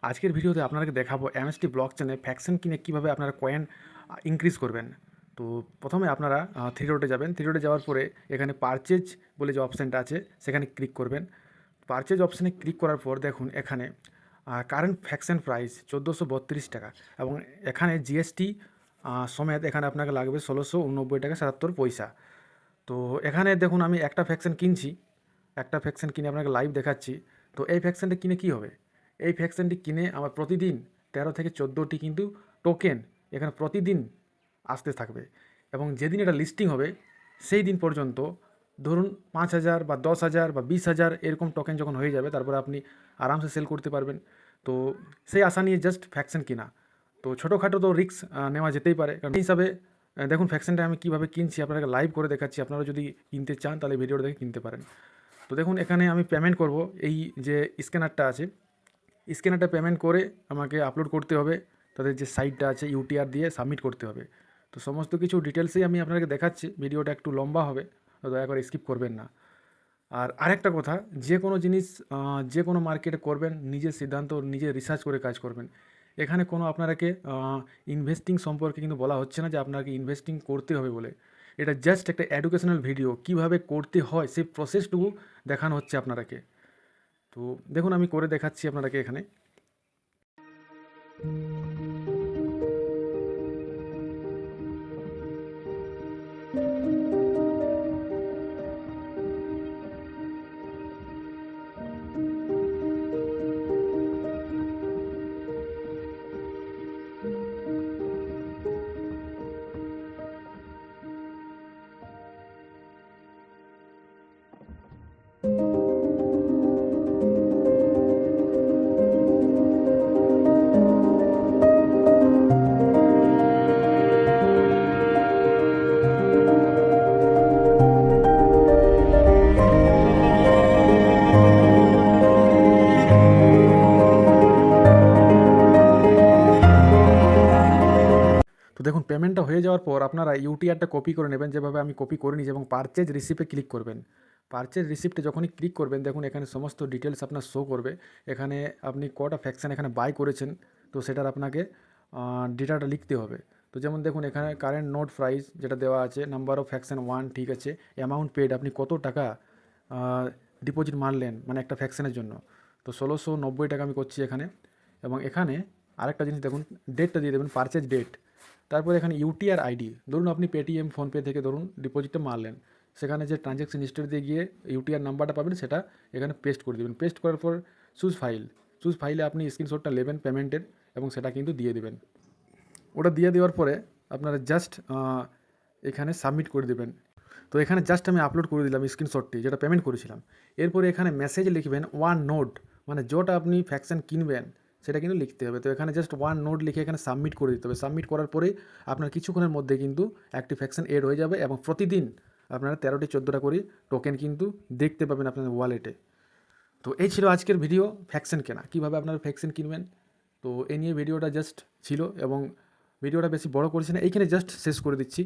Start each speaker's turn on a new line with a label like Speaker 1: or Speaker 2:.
Speaker 1: আজকের ভিডিওতে আপনাদেরকে দেখাবো এমএসটি ব্লকচেনে ফ্যাকশন কিনে কীভাবে আপনারা কয়েন ইনক্রিজ করবেন। তো প্রথমে আপনারা থ্রি ডটে যাবেন। থ্রি ডটে যাওয়ার পরে এখানে পারচেজ বলে যে অপশানটা আছে সেখানে ক্লিক করবেন। পারচেজ অপশানে ক্লিক করার পর দেখুন এখানে কারেন্ট ফ্যাকশন প্রাইস 1432 টাকা এবং এখানে জিএসটি সমেত এখানে আপনাকে লাগবে 1689 টাকা 77 পয়সা। তো এখানে দেখুন আমি একটা ফ্যাকশন কিনছি, একটা ফ্যাকশন কিনে আপনাকে লাইভ দেখাচ্ছি। তো এই ফ্যাকশনটি কিনে কি হবে, এই ফ্যাকশনটি কিনে আমার প্রতিদিন 13 থেকে 14টি কিন্তু টোকেন এখানে প্রতিদিন আসতে থাকবে এবং যেদিন এটা লিস্টিং হবে সেই দিন পর্যন্ত ধরুন 5,000 বা 10,000 বা 20,000 এরকম টোকেন যখন হয়ে যাবে তারপরে আপনি আরামসে সেল করতে পারবেন। তো সেই আশা নিয়ে জাস্ট ফ্যাকশন কিনা, তো ছোটোখাটো তো রিস্ক নেওয়া যেতেই পারে। কারণ এই হিসাবে দেখুন ফ্যাকশনটা আমি কীভাবে কিনছি আপনাকে লাইভ করে দেখাচ্ছি। আপনারা যদি কিনতে চান তাহলে ভিডিওটা দেখে কিনতে পারেন। তো দেখুন এখানে আমি পেমেন্ট করব, এই যে স্ক্যানারটা আছে স্ক্যানারটা পেমেন্ট করে আমাকে আপলোড করতে হবে, তাদের যে সাইটটা আছে ইউটিআর দিয়ে সাবমিট করতে হবে। তো সমস্ত কিছু ডিটেলসেই আমি আপনাকে দেখাচ্ছি, ভিডিওটা একটু লম্বা হবে, তো দয়া করে স্কিপ করবেন না। আর আরেকটা কথা, যে কোনো জিনিস যে কোনো মার্কেটে করবেন নিজের সিদ্ধান্ত, নিজে রিসার্চ করে কাজ করবেন। এখানে কোনো আপনাকে ইনভেস্টিং সম্পর্কে কিন্তু বলা হচ্ছে না যে আপনাকে ইনভেস্টিং করতে হবে বলে। এটা জাস্ট একটা এডুকেশনাল ভিডিও, কিভাবে করতে হয় সেই প্রসেসটুকু দেখানো হচ্ছে আপনাকে। তো দেখুন আমি করে দেখাচ্ছি আপনাকে এখানে। তো দেখুন পেমেন্টটা হয়ে যাওয়ার পর আপনারা ইউটিআরটা কপি করে নেবেন, যেভাবে আমি কপি করে নিয়েছি, এবং পারচেজ রিসিপ্টে ক্লিক করবেন। পারচেজ রিসিপ্টে যখনই ক্লিক করবেন দেখুন এখানে সমস্ত ডিটেলস আপনার শো করবে। এখানে আপনি কটা ফ্যাকশন এখানে বাই করেছেন, তো সেটার আপনাকে ডেটাটা লিখতে হবে। তো যেমন দেখুন এখানে কারেন্ট নোট প্রাইস যেটা দেওয়া আছে, নাম্বার অফ ফ্যাকশন 1, ঠিক আছে, অ্যামাউন্ট পেড আপনি কত টাকা ডিপোজিট মারলেন মানে একটা ফ্যাকশনের জন্য, তো 1690 টাকা আমি করছি এখানে। এবং এখানে আরেকটা জিনিস দেখুন, ডেটটা দিয়ে দেবেন, পারচেজ ডেট। তারপরে এখানে ইউটিআর আইডি, ধরুন আপনি পেটিএম ফোনপে থেকে ধরুন ডিপোজিটটা মারলেন, সেখানে যে ট্রানজ্যাকশন হিস্ট্রি দিয়ে গিয়ে ইউটিআর নাম্বারটা পাবেন সেটা এখানে পেস্ট করে দেবেন। পেস্ট করার পর চুজ ফাইলে আপনি স্ক্রিনশটটা নেবেন পেমেন্টের এবং সেটা কিন্তু দিয়ে দেবেন। ওটা দিয়ে দেওয়ার পরে আপনারা জাস্ট এখানে সাবমিট করে দেবেন। তো এখানে জাস্ট আমি আপলোড করে দিলাম স্ক্রিনশটটি যেটা পেমেন্ট করেছিলাম। এরপরে এখানে মেসেজ লিখবেন 1 নোট, মানে যেটা আপনি ফ্যাকশন কিনবেন সেটা কিন্তু লিখতে হবে। তো এখানে জাস্ট 1 নোট লিখে এখানে সাবমিট করে দিতে হবে। সাবমিট করার পরেই আপনার কিছুক্ষণের মধ্যে কিন্তু একটি ফ্যাকশন এড হয়ে যাবে এবং প্রতিদিন আপনারা 13টি 14টা করে টোকেন কিন্তু দেখতে পাবেন আপনাদের ওয়ালেটে। তো এই ছিল আজকের ভিডিও, ফ্যাকশন কেনা, কীভাবে আপনারা ফ্যাকশন কিনবেন। তো এই নিয়ে ভিডিওটা জাস্ট ছিল এবং ভিডিওটা বেশি বড় করছি না, এইখানে জাস্ট শেষ করে দিচ্ছি।